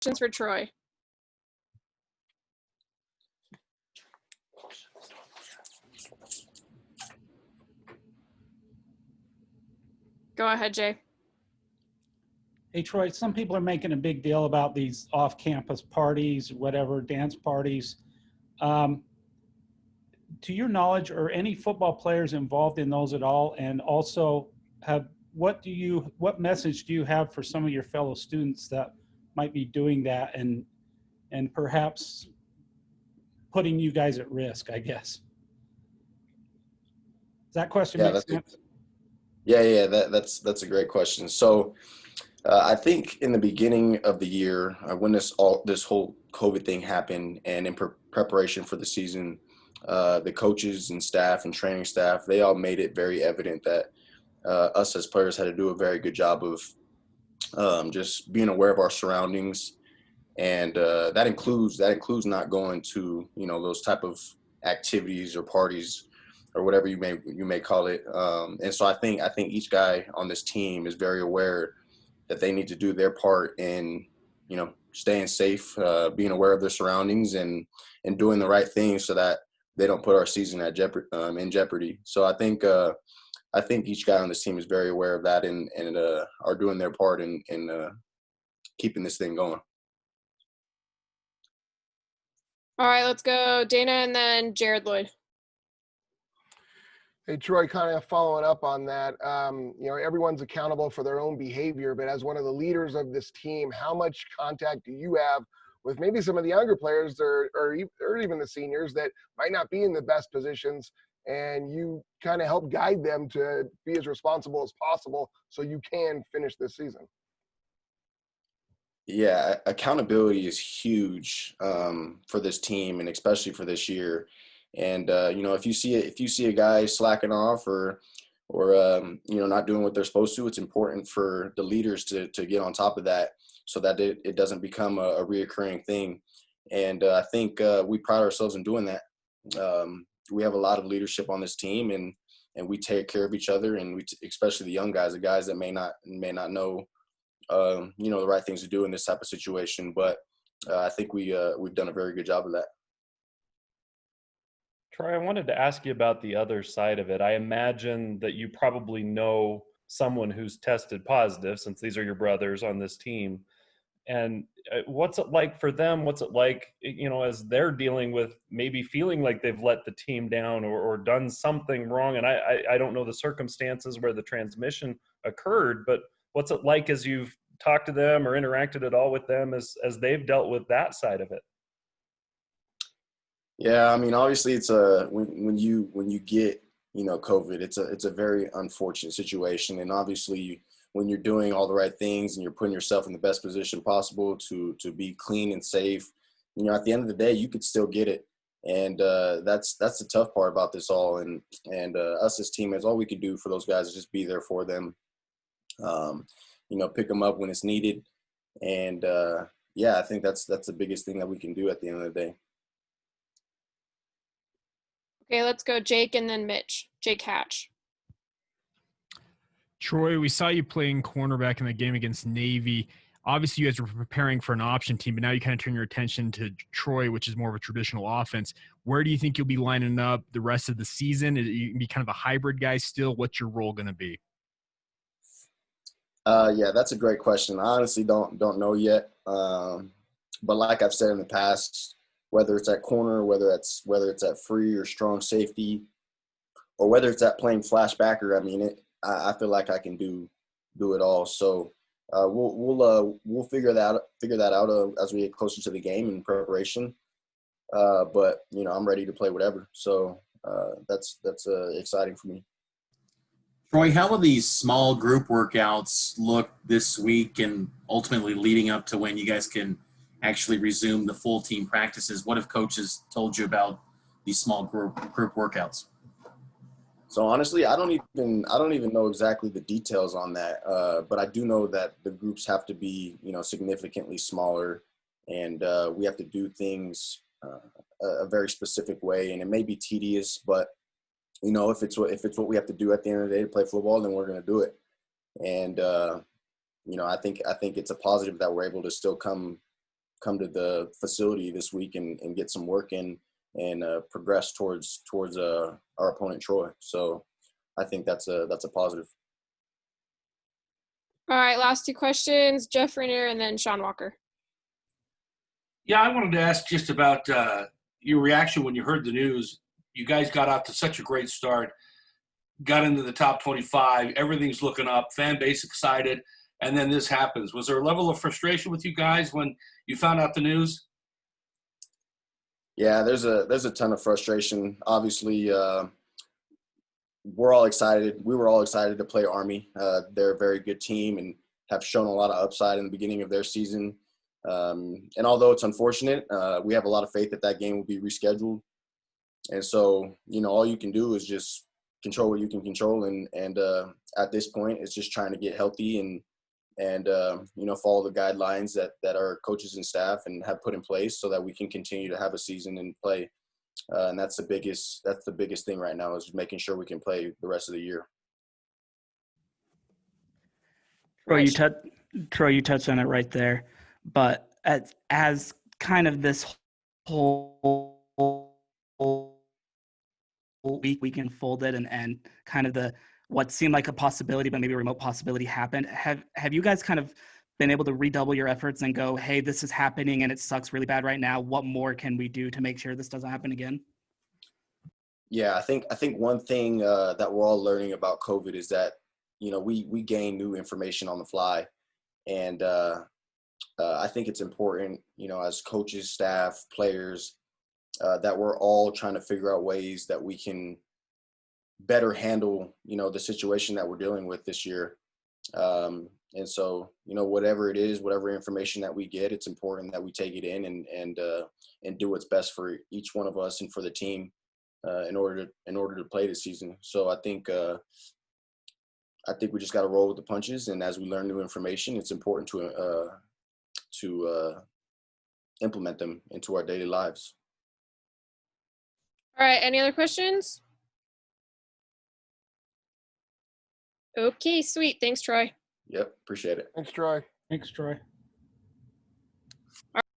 questions for Troy. Go ahead, Jay. Hey, Troy, some people are making a big deal about these off-campus parties, whatever, dance parties. To your knowledge, are any football players involved in those at all? And also, what message do you have for some of your fellow students that might be doing that and perhaps putting you guys at risk, I guess? Does that question make sense? That's a great question. So I think in the beginning of the year, when this whole COVID thing happened, and in preparation for the season, the coaches and staff and training staff, they all made it very evident that us as players had to do a very good job of just being aware of our surroundings, and that includes not going to those type of activities or parties or whatever you may call it. And so I think each guy on this team is very aware that they need to do their part in staying safe, being aware of their surroundings, and doing the right things so that they don't put our season in jeopardy. So I think each guy on this team is very aware of that and are doing their part in keeping this thing going. All right, let's go Dana and then Jared Lloyd. Hey, Troy, kind of following up on that, everyone's accountable for their own behavior, but as one of the leaders of this team, how much contact do you have with maybe some of the younger players or even the seniors that might not be in the best positions, and you kind of help guide them to be as responsible as possible so you can finish this season? Yeah, accountability is huge for this team, and especially for this year. And if you see a guy slacking off or not doing what they're supposed to, it's important for the leaders to get on top of that so that it doesn't become a reoccurring thing. And I think we pride ourselves in doing that. We have a lot of leadership on this team, and we take care of each other, and especially the young guys, the guys that may not know the right things to do in this type of situation. But I think we've done a very good job of that. Troy, I wanted to ask you about the other side of it. I imagine that you probably know someone who's tested positive, since these are your brothers on this team. And what's it like for them? What's it like, as they're dealing with maybe feeling like they've let the team down or done something wrong? And I don't know the circumstances where the transmission occurred, but what's it like as you've talked to them or interacted at all with them as they've dealt with that side of it? Yeah, I mean, obviously, it's when you get COVID, it's a very unfortunate situation, and obviously, when you're doing all the right things and you're putting yourself in the best position possible to be clean and safe, at the end of the day, you could still get it, and that's the tough part about this all. And us as teammates, all we can do for those guys is just be there for them, pick them up when it's needed, and I think that's the biggest thing that we can do at the end of the day. Okay, let's go Jake and then Mitch. Jake Hatch. Troy, we saw you playing cornerback in the game against Navy. Obviously, you guys were preparing for an option team, but now you kind of turn your attention to Troy, which is more of a traditional offense. Where do you think you'll be lining up the rest of the season? Is you be kind of a hybrid guy still? What's your role going to be? Yeah, that's a great question. I honestly don't know yet. But like I've said in the past, whether it's at corner, whether it's at free or strong safety, or whether it's at playing flashbacker, I mean, I feel like I can do it all. So we'll figure that out as we get closer to the game in preparation. But I'm ready to play whatever. So that's exciting for me. Troy, how will these small group workouts look this week and ultimately leading up to when you guys can actually resume the full team practices? What have coaches told you about these small group workouts? So honestly, I don't even know exactly the details on that. But I do know that the groups have to be, significantly smaller, and we have to do things a very specific way. And it may be tedious, but if it's what we have to do at the end of the day to play football, then we're going to do it. And I think it's a positive that we're able to still come come to the facility this week and get some work in and progress towards our opponent Troy. So I think that's a positive. All right, last two questions, Jeff Rainier and then Sean Walker. Yeah, I wanted to ask just about your reaction when you heard the news. You guys got out to such a great start, got into the top 25, everything's looking up, fan base excited, and then this happens. Was there a level of frustration with you guys when you found out the news? Yeah, there's a ton of frustration. Obviously, we're all excited. We were all excited to play Army. They're a very good team and have shown a lot of upside in the beginning of their season. And although it's unfortunate, we have a lot of faith that game will be rescheduled. And so, all you can do is just control what you can control. And at this point, it's just trying to get healthy and follow the guidelines that our coaches and staff and have put in place so that we can continue to have a season and play. And that's the biggest thing right now is making sure we can play the rest of the year. Troy, you touched on it right there. But as kind of this whole week unfolded and kind of what seemed like a possibility, but maybe a remote possibility happened, have you guys kind of been able to redouble your efforts and go, hey, this is happening and it sucks really bad right now. What more can we do to make sure this doesn't happen again? Yeah, I think one thing that we're all learning about COVID is that, we gain new information on the fly. And I think it's important, as coaches, staff, players, that we're all trying to figure out ways that we can better handle, the situation that we're dealing with this year. And so, whatever it is, whatever information that we get, it's important that we take it in and do what's best for each one of us and for the team in order to play this season. So I think we just got to roll with the punches. And as we learn new information, it's important to implement them into our daily lives. All right, any other questions? Okay, sweet. Thanks, Troy. Yep, appreciate it. Thanks, Troy. Thanks, Troy.